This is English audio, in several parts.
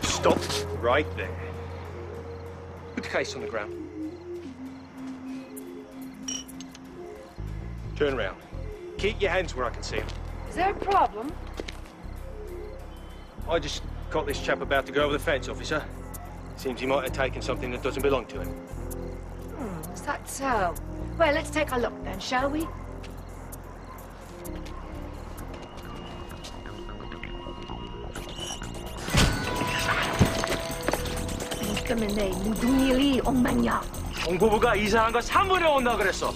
Stop right there. Put the case on the ground. Turn around. Keep your hands where I can see them. Is there a problem? I just caught this chap about to go over the fence, officer. Seems he might have taken something that doesn't belong to him. Is that so? Well, let's take a look then, shall we? 때문에 무슨 일이 엄마냐? 공보부가 이상한 거 3분에 온다 그랬어.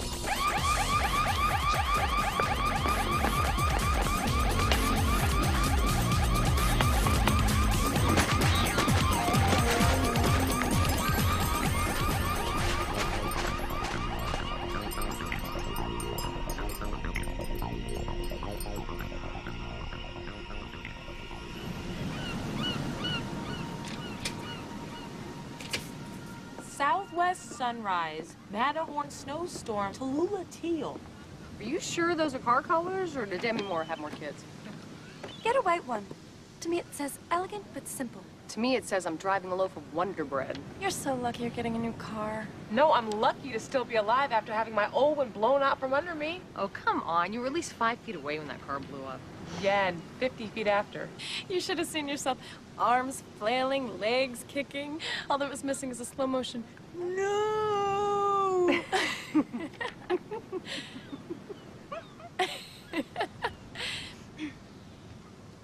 Southwest Sunrise, Matterhorn Snowstorm, Tallulah Teal. Are you sure those are car colors, or did Demi Moore have more kids? Get a white one. To me it says elegant but simple. To me it says I'm driving a loaf of Wonder Bread. You're so lucky you're getting a new car. No, I'm lucky to still be alive after having my old one blown out from under me. Oh, come on. You were at least 5 feet away when that car blew up. Yeah, and 50 feet after. You should have seen yourself. Arms flailing, legs kicking. All that was missing is a slow motion. No!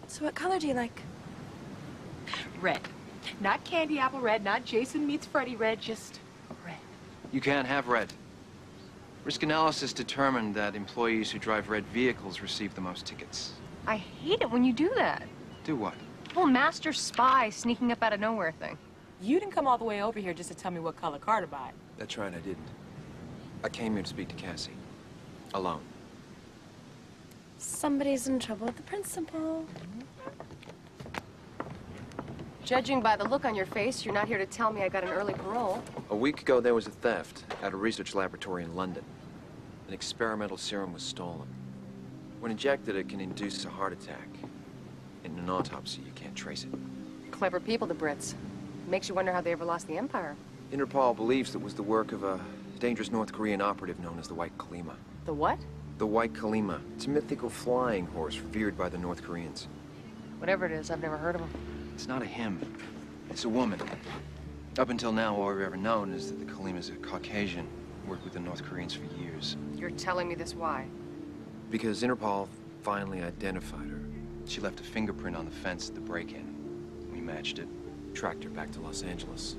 So what color do you like? Red. Not candy apple red, not Jason meets Freddy red, just red. You can't have red. Risk analysis determined that employees who drive red vehicles receive the most tickets. I hate it when you do that. Do what? Whole master spy sneaking up out of nowhere thing. You didn't come all the way over here just to tell me what color car to buy. That's right, I didn't. I came here to speak to Cassie. Alone. Somebody's in trouble with the principal. Judging by the look on your face, you're not here to tell me I got an early parole. A week ago, there was a theft at a research laboratory in London. An experimental serum was stolen. When injected, it can induce a heart attack. In an autopsy, you can't trace it. Clever people, the Brits. Makes you wonder how they ever lost the empire. Interpol believes it was the work of a dangerous North Korean operative known as the White Kalima. The what? The White Kalima. It's a mythical flying horse revered by the North Koreans. Whatever it is, I've never heard of him. It's not a him. It's a woman. Up until now, all we've ever known is that the Kalima's a Caucasian, worked with the North Koreans for years. You're telling me this why? Because Interpol finally identified her. She left a fingerprint on the fence at the break-in. We matched it, tracked her back to Los Angeles.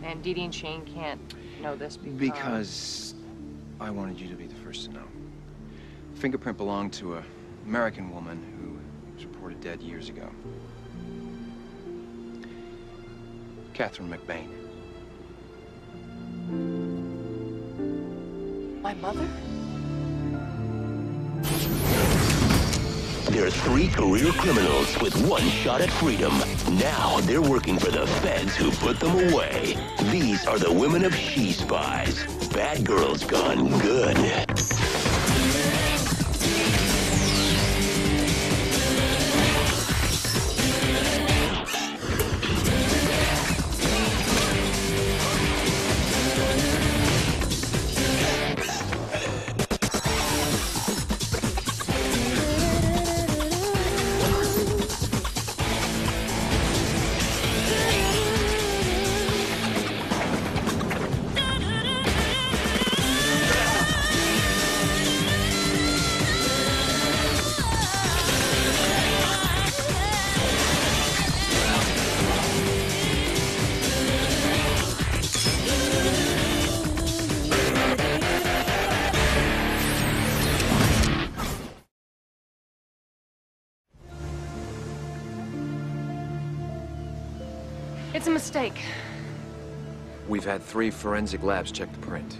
And Dee Dee and Shane can't know this Because I wanted you to be the first to know. The fingerprint belonged to an American woman who was reported dead years ago. Catherine McBain. My mother? They're 3 career criminals with 1 shot at freedom. Now they're working for the feds who put them away. These are the women of She Spies. Bad girls gone good. It's a mistake. We've had 3 forensic labs check the print.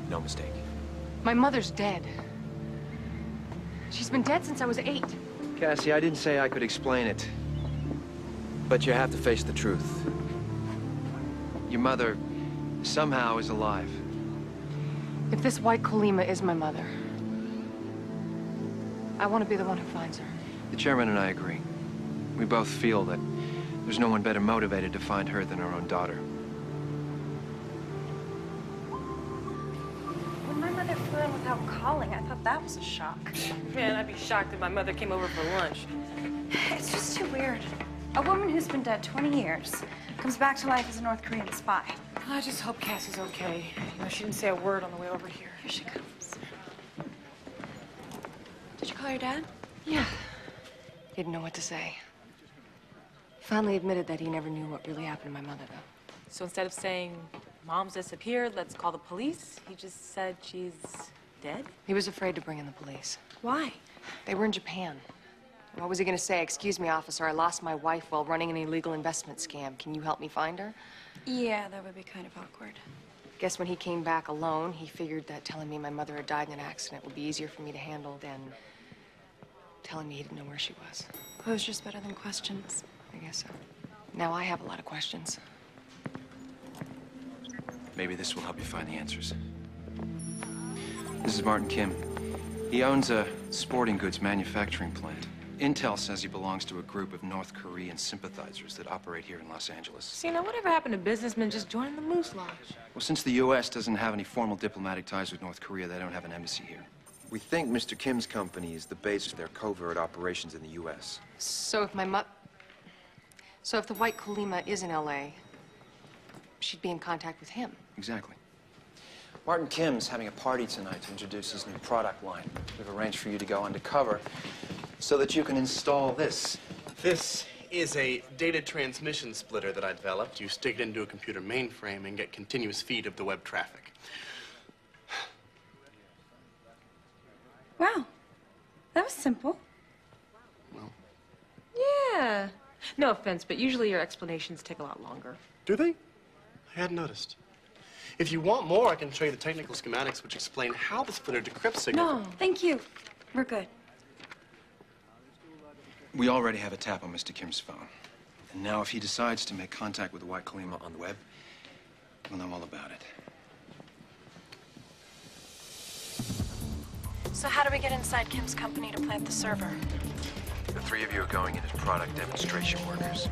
No mistake. My mother's dead. She's been dead since I was 8. Cassie, I didn't say I could explain it. But you have to face the truth. Your mother somehow is alive. If this white Colima is my mother, I want to be the one who finds her. The chairman and I agree. We both feel that there's no one better motivated to find her than our own daughter. When my mother flew in without calling, I thought that was a shock. Man, I'd be shocked if my mother came over for lunch. It's just too weird. A woman who's been dead 20 years comes back to life as a North Korean spy. I just hope Cassie's okay. You know, she didn't say a word on the way over here. Here she comes. Did you call your dad? Yeah. Didn't know what to say. Finally admitted that he never knew what really happened to my mother, though. So instead of saying, Mom's disappeared, let's call the police, he just said she's dead? He was afraid to bring in the police. Why? They were in Japan. What was he gonna say? Excuse me, officer, I lost my wife while running an illegal investment scam. Can you help me find her? Yeah, that would be kind of awkward. Guess when he came back alone, he figured that telling me my mother had died in an accident would be easier for me to handle than telling me he didn't know where she was. Closure's better than questions. I guess so. Now I have a lot of questions. Maybe this will help you find the answers. This is Martin Kim. He owns a sporting goods manufacturing plant. Intel says he belongs to a group of North Korean sympathizers that operate here in Los Angeles. See, now whatever happened to businessmen just joining the Moose Lodge? Well, since the U.S. doesn't have any formal diplomatic ties with North Korea, they don't have an embassy here. We think Mr. Kim's company is the base of their covert operations in the U.S. So if So if the white Colima is in L.A., she'd be in contact with him. Exactly. Martin Kim's having a party tonight to introduce his new product line. We've arranged for you to go undercover so that you can install this. This is a data transmission splitter that I developed. You stick it into a computer mainframe and get continuous feed of the web traffic. Wow. That was simple. Well, Yeah. No offense, but usually your explanations take a lot longer. do they? I hadn't noticed. If you want more, I can show you the technical schematics which explain how the splitter decrypts signals. No. Thank you. We're good. We already have a tap on Mr. Kim's phone. And now if he decides to make contact with the white Colima on the web, we'll know all about it. So how do we get inside Kim's company to plant the server? The 3 of you are going in as product demonstration workers.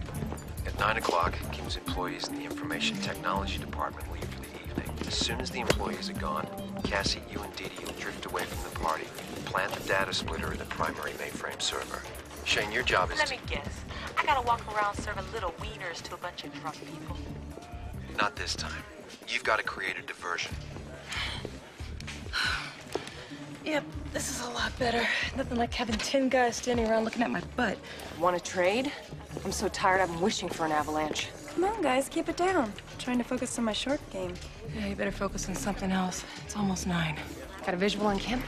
At 9 o'clock, Kim's employees in the information technology department leave for the evening. As soon as the employees are gone, Cassie, you and Dee Dee will drift away from the party, plant the data splitter in the primary mainframe server. Shane, your job is Let me guess. I gotta walk around serving little wieners to a bunch of drunk people. Not this time. You've got to create a diversion. Yep, this is a lot better. Nothing like having 10 guys standing around looking at my butt. Want to trade? I'm so tired I've been wishing for an avalanche. Come on, guys, keep it down. I'm trying to focus on my short game. Yeah, you better focus on something else. It's almost 9. Got a visual on Kim?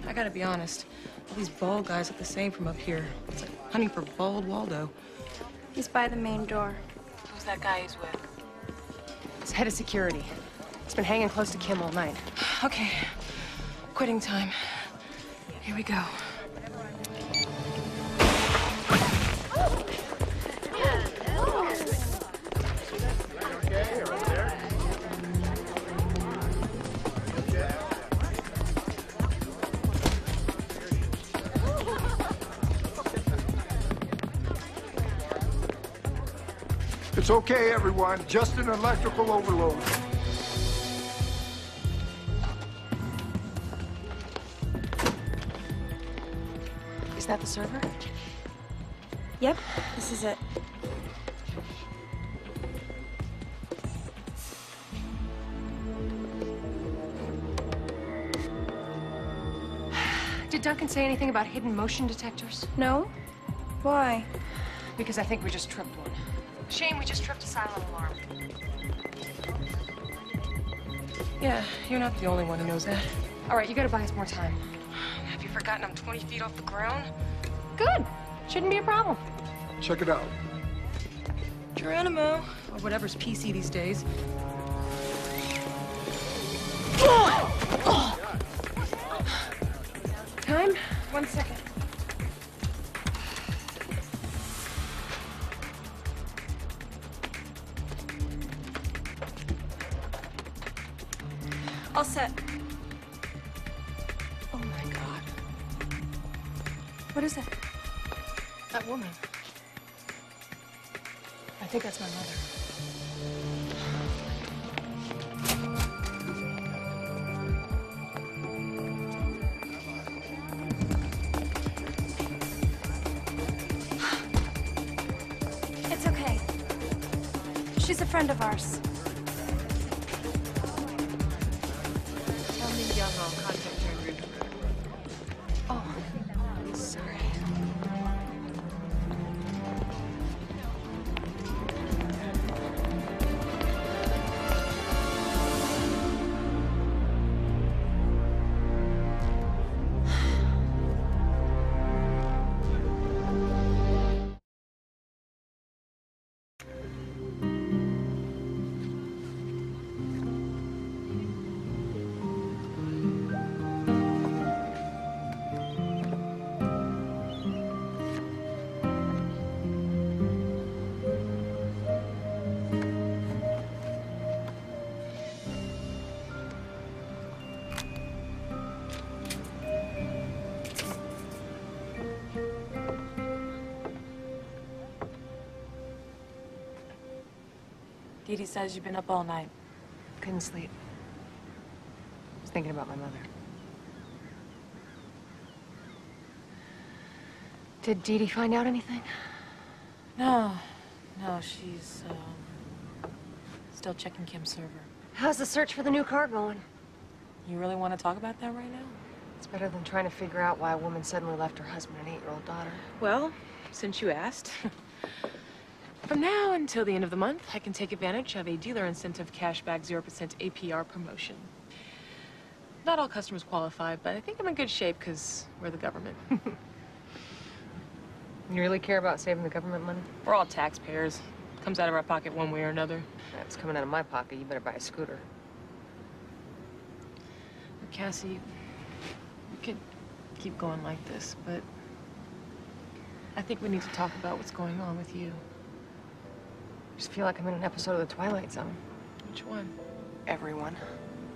I gotta be honest. All these bald guys look the same from up here. It's like hunting for bald Waldo. He's by the main door. Who's that guy he's with? It's head of security. He's been hanging close to Kim all night. Okay. Quitting time. Here we go. It's okay, everyone. Just an electrical overload. Is that the server? Yep, this is it. Did Duncan say anything about hidden motion detectors? No? Why? Because I think we just tripped one. Shane, we just tripped a silent alarm. Yeah, you're not the only one who knows that. All right, you gotta buy us more time. Have you forgotten I'm 20 feet off the ground? Good. Shouldn't be a problem. Check it out. Geronimo, or whatever's PC these days. Time? 1 second. All set. Oh my God. What is it? That woman. I think that's my mother. It's okay. She's a friend of ours. Tell me young, I'll contact her in Ridgewood. Oh, sorry. Dee Dee says you've been up all night. Couldn't sleep. I was thinking about my mother. Did Dee Dee find out anything? No, she's still checking Kim's server. How's the search for the new car going? You really want to talk about that right now? It's better than trying to figure out why a woman suddenly left her husband and 8-year-old daughter. Well, since you asked. From now until the end of the month, I can take advantage of a dealer incentive cashback 0% APR promotion. Not all customers qualify, but I think I'm in good shape because we're the government. You really care about saving the government money? We're all taxpayers. Comes out of our pocket one way or another. That's coming out of my pocket. You better buy a scooter. Cassie, we could keep going like this, but I think we need to talk about what's going on with you. I just feel like I'm in an episode of The Twilight Zone. Which one? Everyone.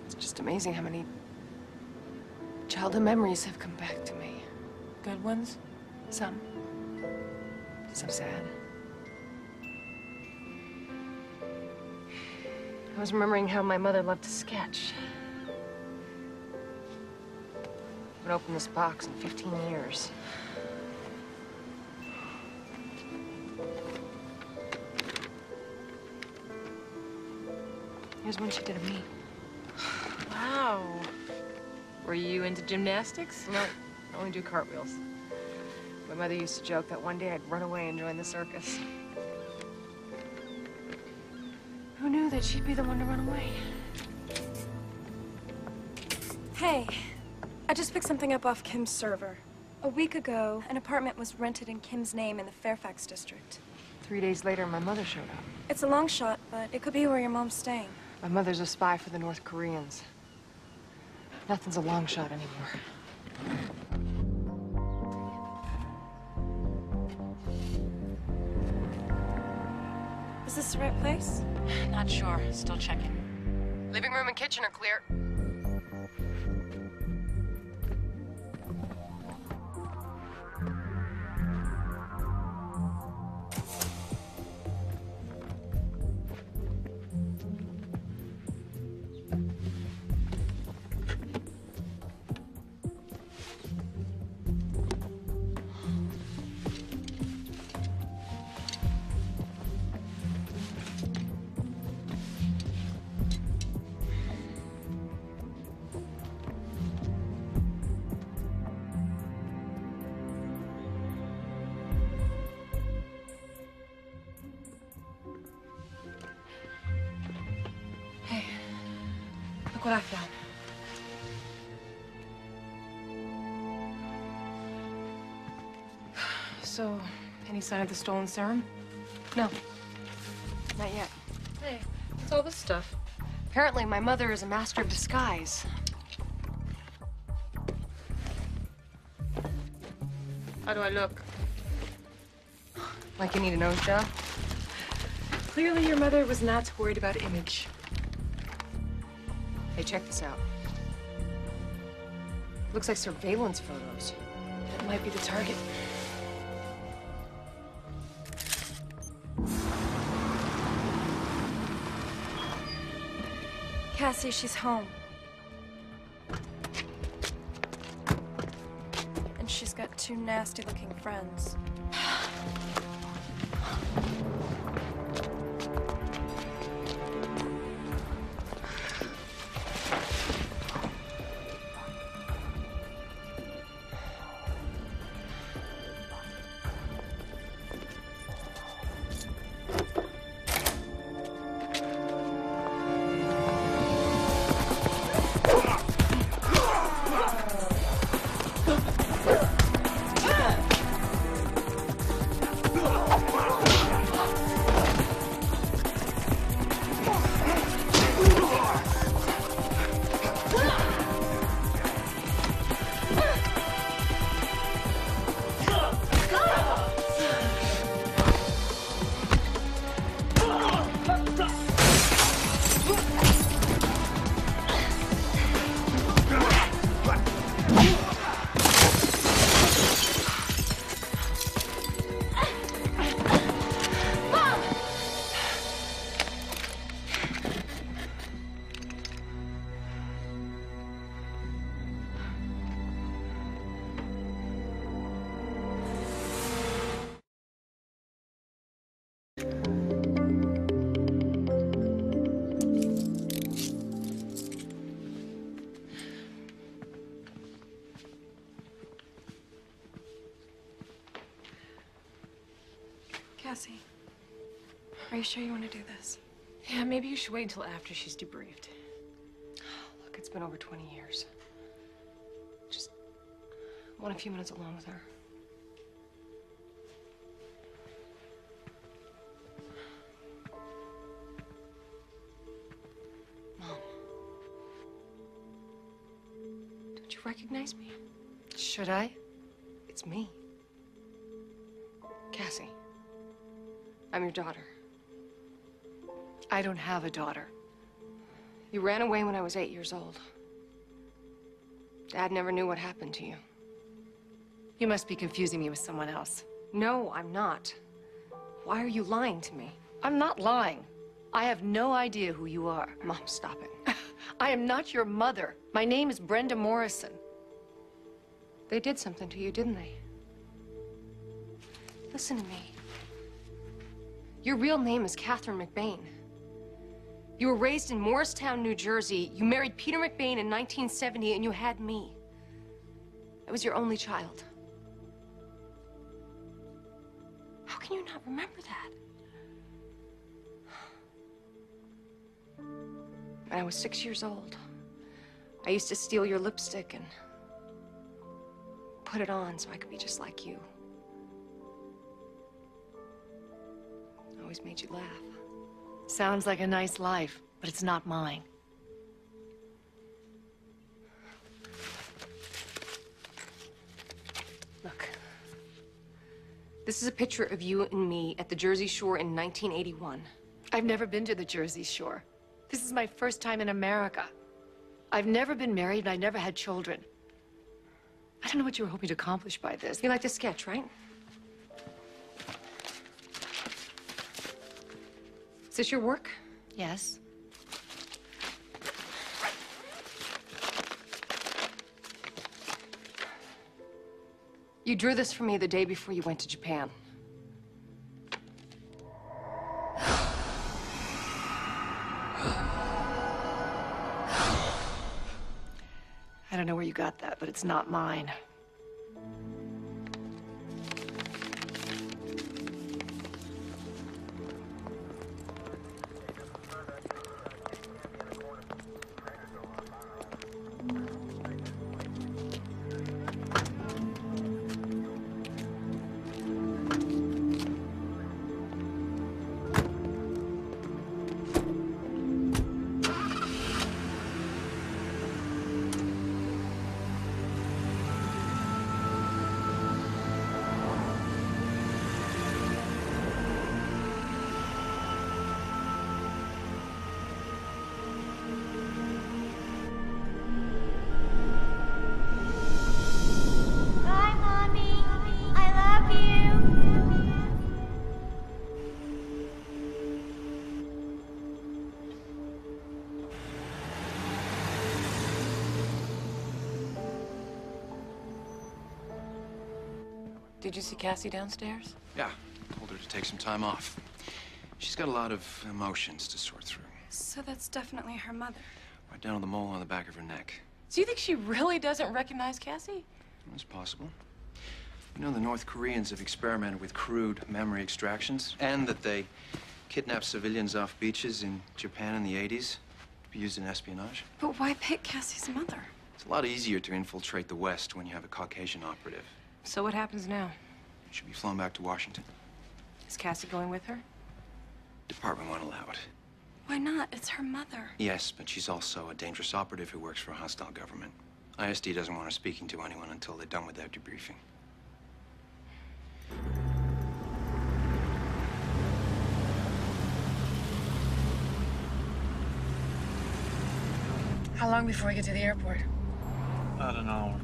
It's just amazing how many childhood memories have come back to me. Good ones? Some. Some sad. I was remembering how my mother loved to sketch. I haven't opened this box in 15 years. Here's one she did of me. Wow. Were you into gymnastics? No, I only do cartwheels. My mother used to joke that one day I'd run away and join the circus. Who knew that she'd be the one to run away? Hey, I just picked something up off Kim's server. A week ago, an apartment was rented in Kim's name in the Fairfax district. 3 days later, my mother showed up. It's a long shot, but it could be where your mom's staying. My mother's a spy for the North Koreans. Nothing's a long shot anymore. Is this the right place? Not sure. Still checking. Living room and kitchen are clear. Look what I found. So, any sign of the stolen serum? No. Not yet. Hey, what's all this stuff? Apparently, my mother is a master of disguise. How do I look? Like you need a nose job? Clearly, your mother was not worried about image. Hey, check this out. Looks like surveillance photos. That might be the target. Cassie, she's home. And she's got two nasty-looking friends. Cassie, are you sure you want to do this? Yeah, maybe you should wait until after she's debriefed. Look, it's been over 20 years. Just want a few minutes alone with her. Mom. Don't you recognize me? Should I? It's me. Cassie. I'm your daughter. I don't have a daughter. You ran away when I was 8 years old. Dad never knew what happened to you. You must be confusing me with someone else. No, I'm not. Why are you lying to me? I'm not lying. I have no idea who you are. Mom, stop it. I am not your mother. My name is Brenda Morrison. They did something to you, didn't they? Listen to me. Your real name is Catherine McBain. You were raised in Morristown, New Jersey. You married Peter McBain in 1970, and you had me. I was your only child. How can you not remember that? When I was 6 years old, I used to steal your lipstick and put it on so I could be just like you. Always made you laugh. Sounds like a nice life, but it's not mine. Look. This is a picture of you and me at the Jersey Shore in 1981. I've never been to the Jersey Shore. This is my first time in America. I've never been married and I never had children. I don't know what you were hoping to accomplish by this. You like to sketch, right? Is this your work? Yes. You drew this for me the day before you went to Japan. I don't know where you got that, but it's not mine. Did you see Cassie downstairs? Yeah, told her to take some time off. She's got a lot of emotions to sort through. So that's definitely her mother. Right down to the mole on the back of her neck. So you think she really doesn't recognize Cassie? It's possible. You know, the North Koreans have experimented with crude memory extractions, and that they kidnap civilians off beaches in Japan in the 80s, used in espionage. But why pick Cassie's mother? It's a lot easier to infiltrate the West when you have a Caucasian operative. So what happens now? She'll be flown back to Washington. Is Cassie going with her? Department won't allow it. Why not? It's her mother. Yes, but she's also a dangerous operative who works for a hostile government. ISD doesn't want her speaking to anyone until they're done with their debriefing. How long before we get to the airport? About an hour.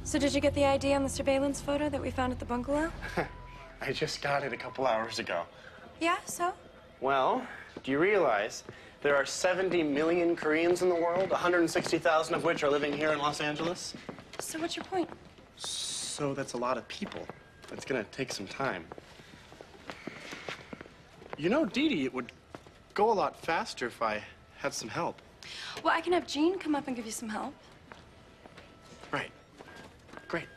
So did you get the ID on the surveillance photo that we found at the bungalow? I just got it a couple hours ago. Yeah, so? Well, do you realize there are 70 million Koreans in the world, 160,000 of which are living here in Los Angeles? So what's your point? So that's a lot of people. It's gonna take some time. You know, Dee Dee, it would go a lot faster if I had some help. Well, I can have Jean come up and give you some help. Right. Great.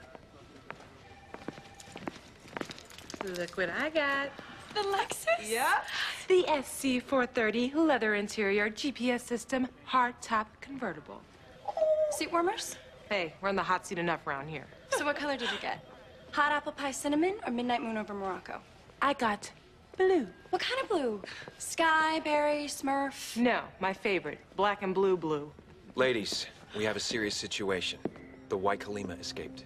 Look what I got. The Lexus? Yeah. The SC430 leather interior GPS system hardtop convertible. Seat warmers? Hey, we're in the hot seat enough around here. So what color did you get? Hot apple pie cinnamon or midnight moon over Morocco? I got blue. What kind of blue? Sky, berry, Smurf? No, my favorite, black and blue blue. Ladies, we have a serious situation. The White Kalima escaped.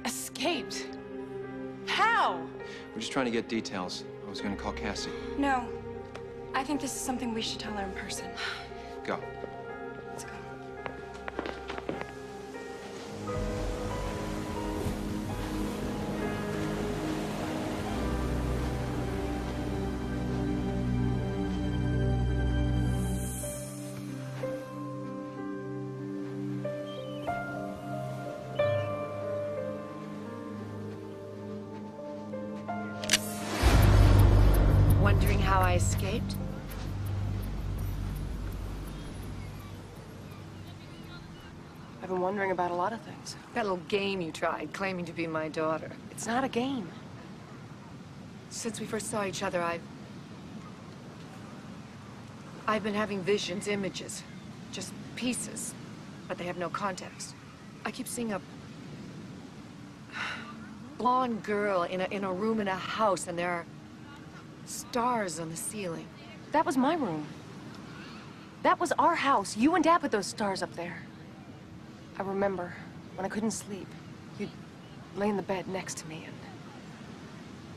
Escaped? How? We're just trying to get details. I was going to call Cassie. No. I think this is something we should tell her in person. Go. Let's go. Wondering how I escaped? I've been wondering about a lot of things. That little game you tried, claiming to be my daughter. It's not a game. Since we first saw each other, I've been having visions, images. Just pieces. But they have no context. I keep seeing a blonde girl in a room in a house, and there are stars on the ceiling. That was my room. That was our house. You and Dad put those stars up there. I remember when I couldn't sleep, you'd lay in the bed next to me and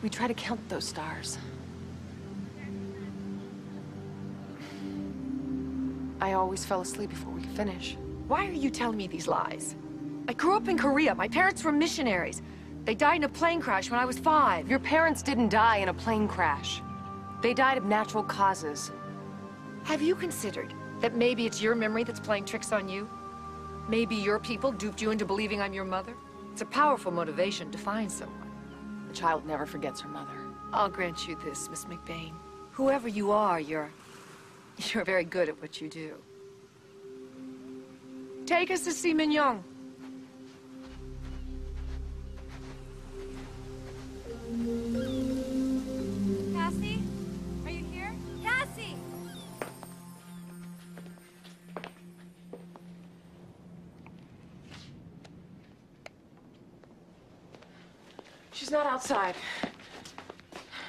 we'd try to count those stars. I always fell asleep before we could finish. Why are you telling me these lies? I grew up in Korea. My parents were missionaries. They died in a plane crash when I was 5. Your parents didn't die in a plane crash. They died of natural causes. Have you considered that maybe it's your memory that's playing tricks on you? Maybe your people duped you into believing I'm your mother? It's a powerful motivation to find someone. A child never forgets her mother. I'll grant you this, Miss McBain. Whoever you are, you're very good at what you do. Take us to see Min Young. Cassie? Are you here? Cassie! She's not outside.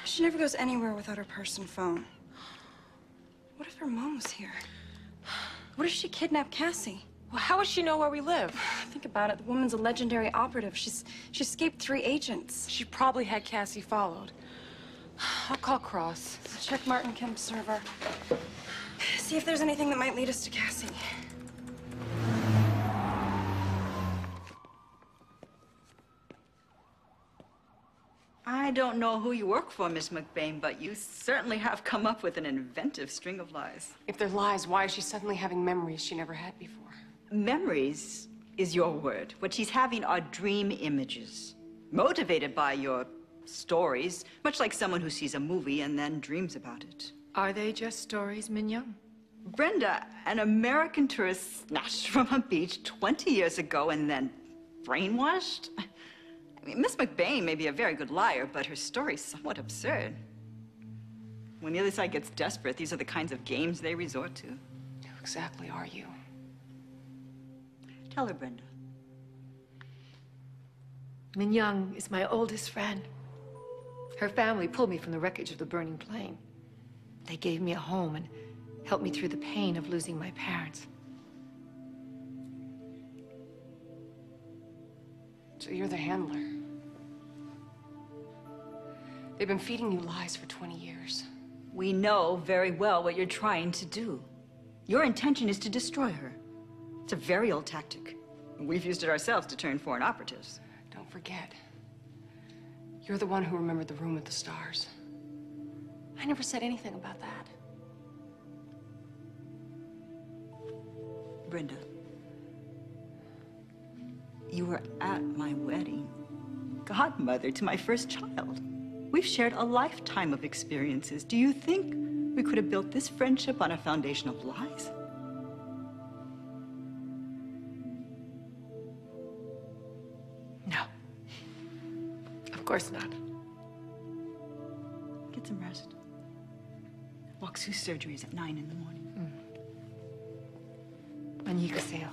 She never goes anywhere without her purse and phone. What if her mom was here? What if she kidnapped Cassie? Well, how would she know where we live? Think about it. The woman's a legendary operative. She escaped 3 agents. She probably had Cassie followed. I'll call Cross. Check Martin Kim's server. See if there's anything that might lead us to Cassie. I don't know who you work for, Miss McBain, but you certainly have come up with an inventive string of lies. If they're lies, why is she suddenly having memories she never had before? Memories is your word. What she's having are dream images, motivated by your stories, much like someone who sees a movie and then dreams about it. Are they just stories, Min Young? Brenda, an American tourist snatched from a beach 20 years ago and then brainwashed? I mean, Miss McBain may be a very good liar, but her story's somewhat absurd. When the other side gets desperate, these are the kinds of games they resort to. Who exactly are you? Tell her, Brenda. Min Young is my oldest friend. Her family pulled me from the wreckage of the burning plane. They gave me a home and helped me through the pain of losing my parents. So you're the handler. They've been feeding you lies for 20 years. We know very well what you're trying to do. Your intention is to destroy her. It's a very old tactic. We've used it ourselves to turn foreign operatives. Don't forget, you're the one who remembered the room with the stars. I never said anything about that. Brenda, you were at my wedding, godmother to my first child. We've shared a lifetime of experiences. Do you think we could have built this friendship on a foundation of lies? No. Of course not. Get some rest. Waksu's surgery is at 9 in the morning. 안녕히가세요.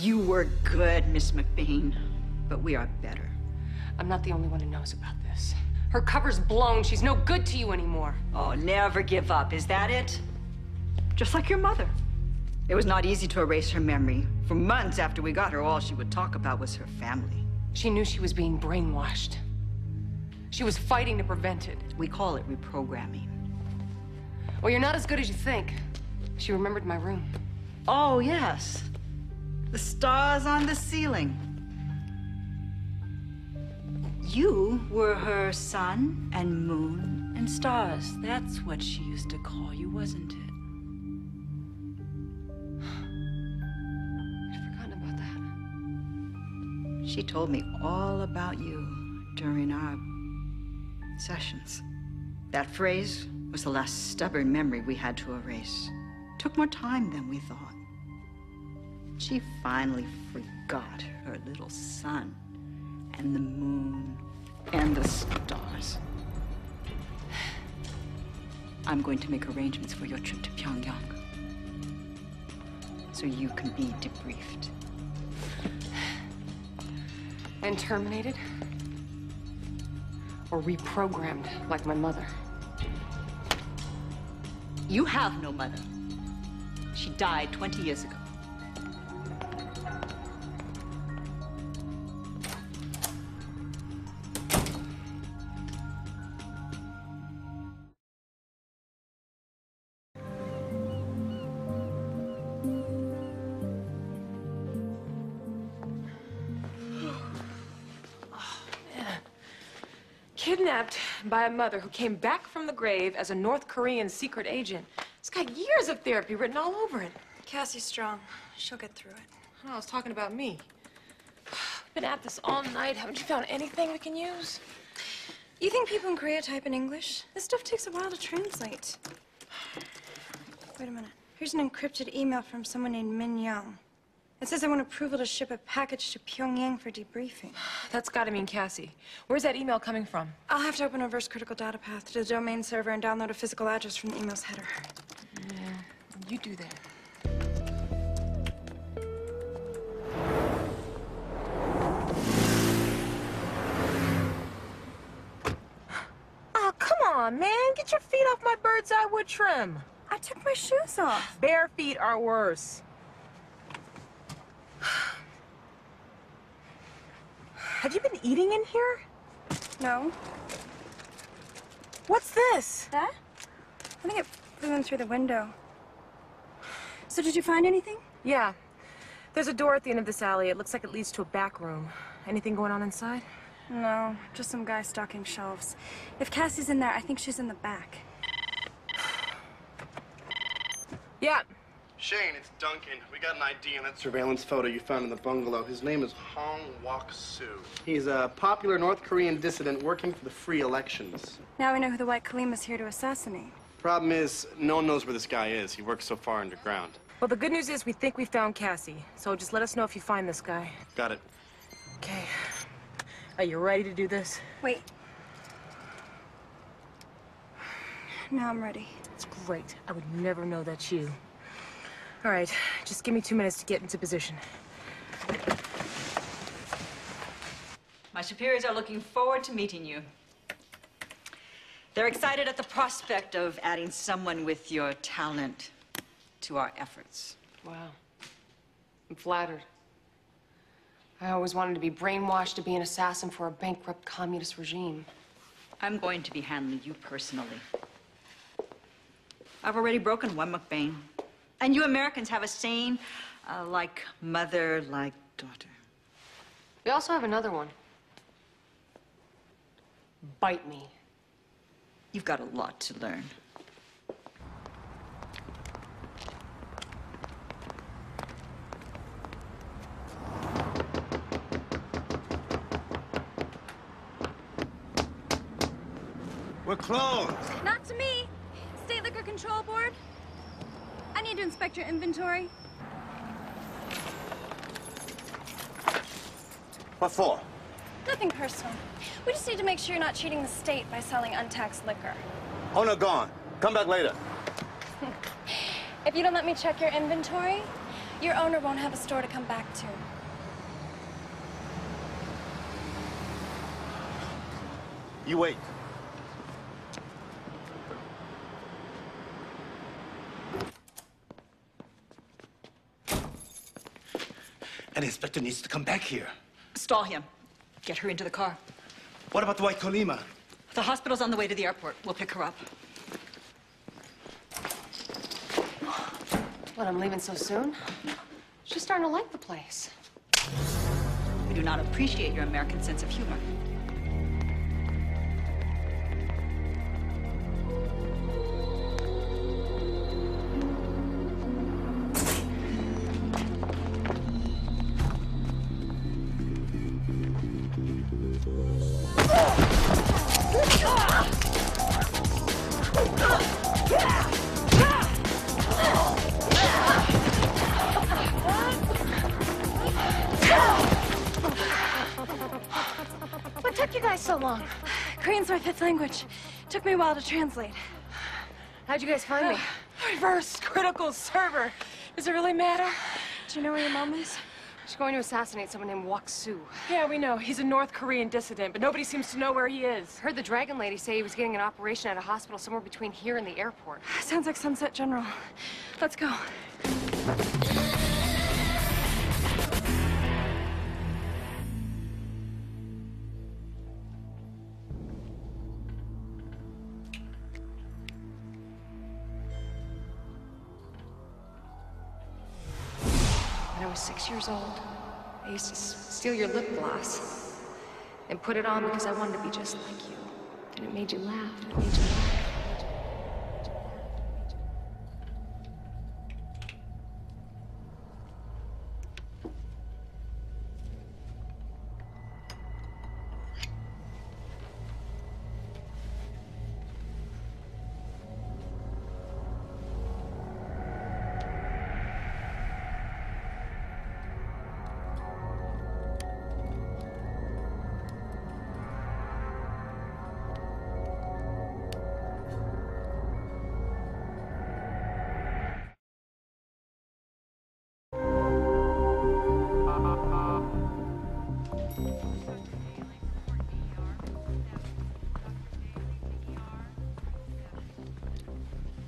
You were good, Miss McBain, but we are better. I'm not the only one who knows about this. Her cover's blown. She's no good to you anymore. Oh, never give up. Is that it? Just like your mother. It was not easy to erase her memory. For months after we got her, all she would talk about was her family. She knew she was being brainwashed. She was fighting to prevent it. We call it reprogramming. Well, you're not as good as you think. She remembered my room. Oh, yes. The stars on the ceiling. You were her sun and moon and stars. That's what she used to call you, wasn't it? I'd forgotten about that. She told me all about you during our sessions. That phrase was the last stubborn memory we had to erase. Took more time than we thought. She finally forgot her little sun and the moon and the stars. I'm going to make arrangements for your trip to Pyongyang so you can be debriefed. And terminated? Or reprogrammed like my mother? You have no mother. She died 20 years ago. Kidnapped by a mother who came back from the grave as a North Korean secret agent. It's got years of therapy written all over it. Cassie's strong. She'll get through it. Oh, I was talking about me. We've been at this all night. Haven't you found anything we can use? You think people in Korea type in English? This stuff takes a while to translate. Wait a minute. Here's an encrypted email from someone named Min Young. It says they want approval to ship a package to Pyongyang for debriefing. That's gotta mean Cassie. Where's that email coming from? I'll have to open a reverse critical data path to the domain server and download a physical address from the email's header. Yeah, you do that. Oh, come on, man. Get your feet off my bird's eye wood trim. I took my shoes off. Bare feet are worse. Have you been eating in here? No. What's this? That? I think it flew in through the window. So did you find anything? Yeah. There's a door at the end of this alley. It looks like it leads to a back room. Anything going on inside? No, just some guy stocking shelves. If Cassie's in there, I think she's in the back. Yeah. Shane, it's Duncan. We got an ID on that surveillance photo you found in the bungalow. His name is Hong Wok-soo. He's a popular North Korean dissident working for the free elections. Now we know who the White Kalima's here to assassinate. Problem is, no one knows where this guy is. He works so far underground. Well, the good news is we think we found Cassie. So just let us know if you find this guy. Got it. Okay. Are you ready to do this? Wait. Now I'm ready. It's great. I would never know that's you. All right, just give me 2 minutes to get into position. My superiors are looking forward to meeting you. They're excited at the prospect of adding someone with your talent to our efforts. Wow. I'm flattered. I always wanted to be brainwashed to be an assassin for a bankrupt communist regime. I'm going to be handling you personally. I've already broken one McBain. And you Americans have a saying, like mother, like daughter. We also have another one. Bite me. You've got a lot to learn. We're closed. Not to me. State Liquor Control Board. I need to inspect your inventory. What for? Nothing personal. We just need to make sure you're not cheating the state by selling untaxed liquor. Owner gone. Come back later. If you don't let me check your inventory, your owner won't have a store to come back to. You wait. An inspector needs to come back here. Stall him. Get her into the car. What about the White Colima? The hospital's on the way to the airport. We'll pick her up. What, I'm leaving so soon? She's starting to like the place. We do not appreciate your American sense of humor. What took you guys so long? Korean's my fifth language. Took me a while to translate. How'd you guys find me? Reverse critical server. Does it really matter? Do you know where your mom is? She's going to assassinate someone named Wok-soo. Yeah, we know. He's a North Korean dissident, but nobody seems to know where he is. Heard the Dragon Lady say he was getting an operation at a hospital somewhere between here and the airport. Sounds like Sunset General. Let's go. When I was 6 years old, I used to steal your lip gloss and put it on because I wanted to be just like you. And it made you laugh. And it made you laugh.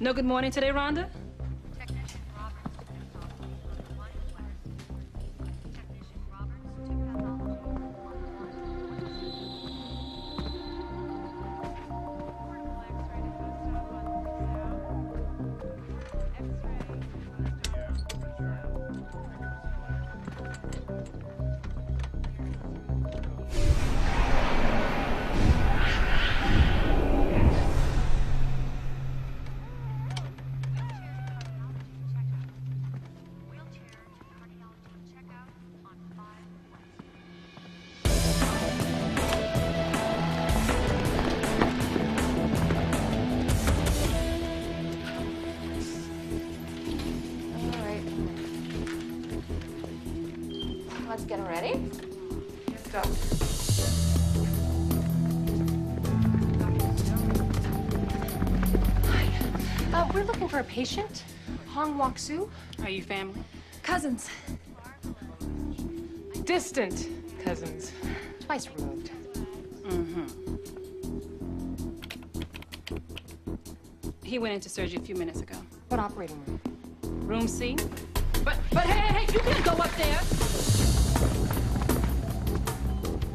No good morning today, Rhonda? Let's get ready. Yes, doctor. Hi. We're looking for a patient. Hong Wok-Soo. Are you family? Cousins. Distant cousins. Twice removed. Mm-hmm. He went into surgery a few minutes ago. What operating room? Room C? But hey, you can't go up there!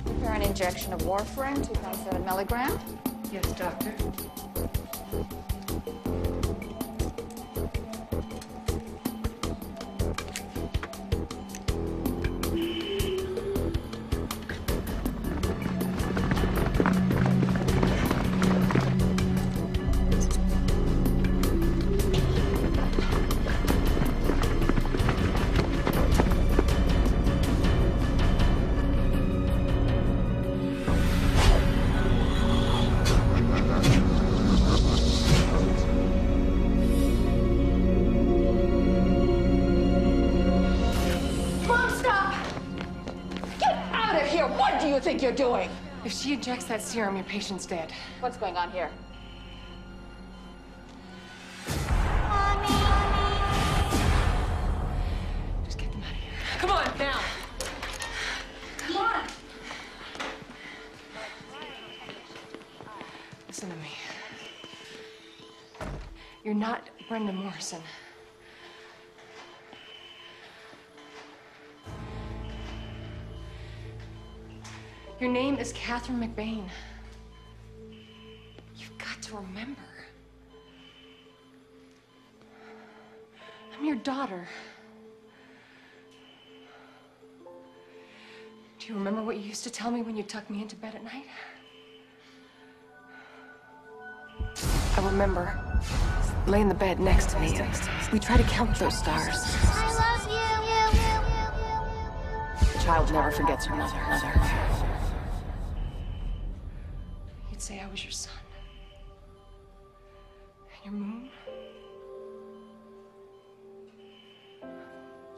Prepare an injection of warfarin, 2.7 milligram. Yes, doctor. Think you're doing? If she injects that serum, your patient's dead. What's going on here? Just get them out of here. Come on, now. Come on. Listen to me. You're not Brenda Morrison. Your name is Catherine McBain. You've got to remember. I'm your daughter. Do you remember what you used to tell me when you tucked me into bed at night? I remember. Lay in the bed next to me. We try to count those stars. I love you. A child never forgets her mother. You'd say I was your son. And your moon.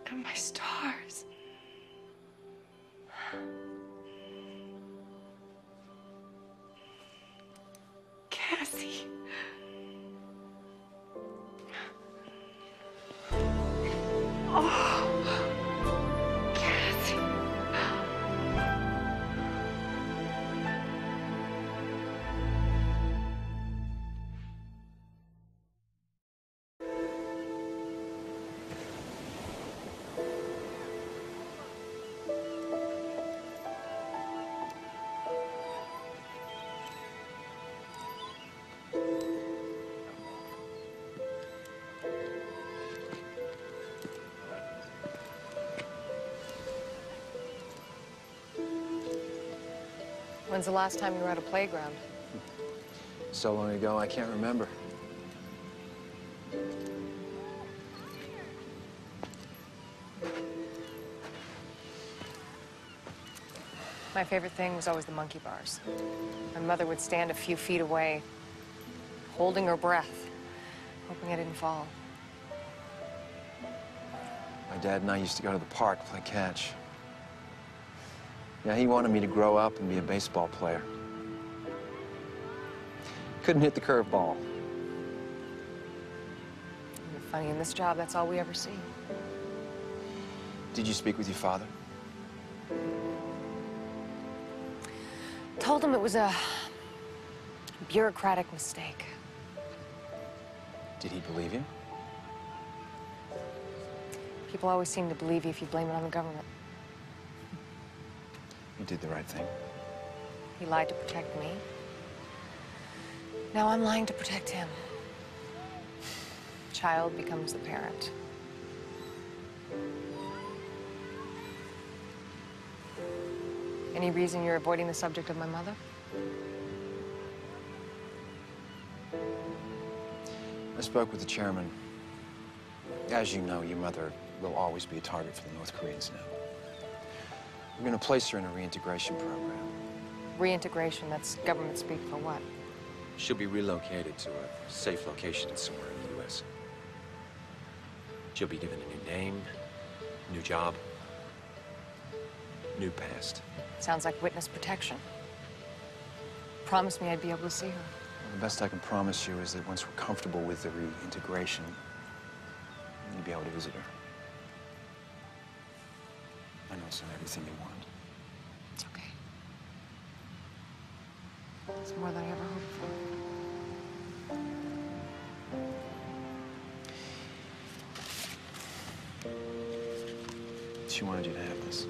And my stars. Cassie. Oh. Cassie. When's the last time you were at a playground? So long ago, I can't remember. My favorite thing was always the monkey bars. My mother would stand a few feet away, holding her breath, hoping I didn't fall. My dad and I used to go to the park, play catch. Yeah, he wanted me to grow up and be a baseball player. Couldn't hit the curveball. You're funny, in this job, that's all we ever see. Did you speak with your father? Told him it was a bureaucratic mistake. Did he believe you? People always seem to believe you if you blame it on the government. You did the right thing. He lied to protect me. Now I'm lying to protect him. Child becomes the parent. Any reason you're avoiding the subject of my mother? I spoke with the chairman. As you know, your mother will always be a target for the North Koreans now. We're going to place her in a reintegration program. Reintegration, that's government speak for what? She'll be relocated to a safe location somewhere in the U.S. She'll be given a new name, new job, new past. Sounds like witness protection. Promise me I'd be able to see her. Well, the best I can promise you is that once we're comfortable with the reintegration, you'll be able to visit her. I know it's not everything you want. It's okay. It's more than I ever hoped for. She wanted you to have this.